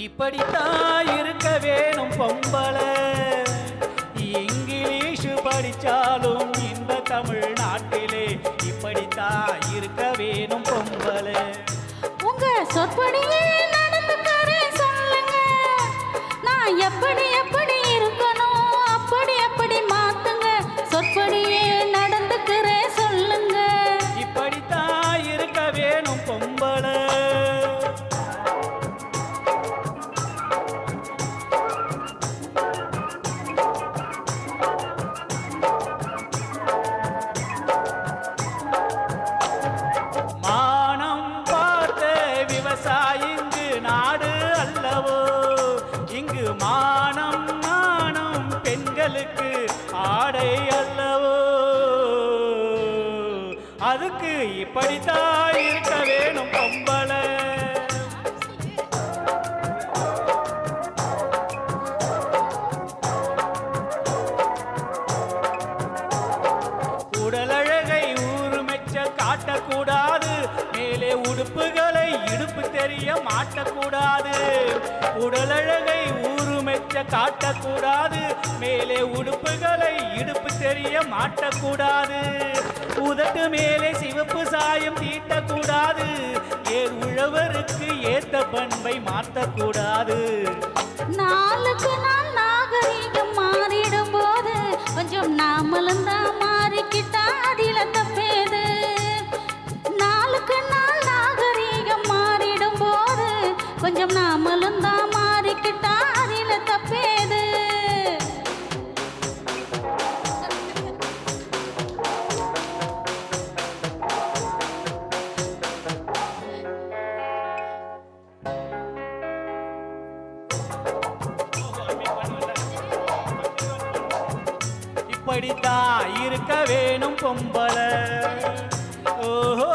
இப்படித்தான் இருக்க வேணும் பொம்பளை. இங்கிலீஷ் படிச்சாலும் இந்த தமிழ்நாட்டிலே இப்படித்தான் இருக்க வேணும் பொம்பளை. உங்க சொற்படியே நடந்துக்கிறேன் சொல்லுங்க. நான் எப்படி எப்படி இருக்கணும் அப்படி அப்படி மாத்துங்க. சொற்படியே நடந்துக்கிறேன் சொல்லுங்க. இப்படித்தான் இருக்க வேணும் பொம்பளை. இங்கு நாடு அல்லவோ, இங்கு மானம் மானம் பெண்களுக்கு ஆடை அல்லவோ. அதுக்கு இப்படித்தான் இருக்க வேணும் பொம்பளை. உடலழகை ஊருமெச்ச காட்டக்கூடாது. மேலே உடுப்புகளை இடுப்பு தெரிய மாட்டக்கூடாது. உடலழகை ஊருமெச்ச காட்டக்கூடாது. மேலே உடுப்புகளை இடுப்பு தெரிய மாட்டக்கூடாது. உதட்டு மேலே சிவப்பு சாயம் தீட்டக்கூடாது. ஏர் உழவருக்கு ஏத்த பண்பை மாற்றக்கூடாது. நாளுக்கு நாள் நாகரீகம் மாறிடும் போது கொஞ்சம் நாமளும் தான் மாறிக்கிட்டா அதில தப்பேது. நாளுக்கு நாள் நாகரீகம் மாறிடும் போது கொஞ்சம் நாமளும் தான் மாறிக்கிட்டா அதில தப்பேது. இப்படித்தான் இருக்க வேணும் பொம்பளை. ஓஹோ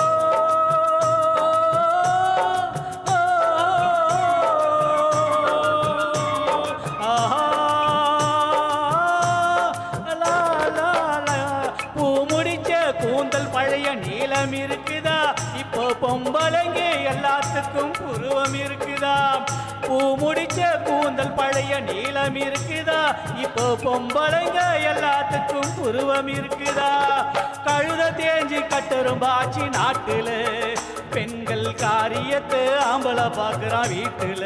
பூ முடிச்ச கூந்தல் பழைய நீளம் இருக்குதா? இப்போ பொம்பளைங்க எல்லாத்துக்கும் புருவம் இருக்குதா? பூ முடிச்ச கூந்தல் பழைய நீளம் இருக்குதா? இப்போ பொம்பளைங்க எல்லாத்துக்கும் புருவம் இருக்குதா? கழுத தேஞ்சி கட்டரும் பாச்சி நாட்டுல பெண்கள் காரியத்தை ஆம்பளை பார்க்கிறான் வீட்டுல.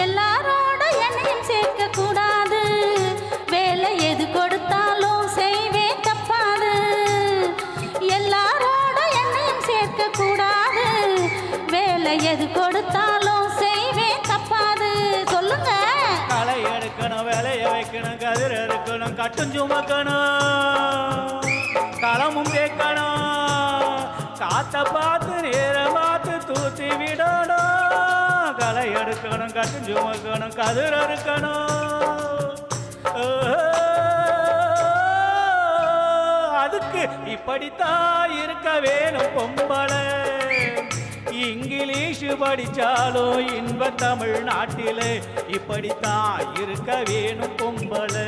எல்லாரோட என்னையும் சேர்க்க கூடாது. வேலை எது கொடுத்தாலும் செய்வேன் தப்பாது. எல்லாரோட என்னையும் சேர்க்க கூடாது. வேலை எது கொடுத்தாலும் செய்வேன் தப்பாது. சொல்லுங்க. களை எடுக்கணும், வேலைய வைக்கணும், கதிர் எடுக்கணும், கட்டும் சுமக்கணும், களமும் கேட்கணும், காத்த பார்த்து நேர பார்த்து தூத்தி விடணும். களை எடுக்கணும், கட்டும் சுமக்கணும், கதிர் எடுக்கணும். அதுக்கு இப்படித்தான் இருக்க வேணும் பொம்பளை. இங்கிலீஷ் படிச்சாலும் இன்ப தமிழ்நாட்டிலே இப்படித்தான் இருக்க வேணும் பொம்பளை.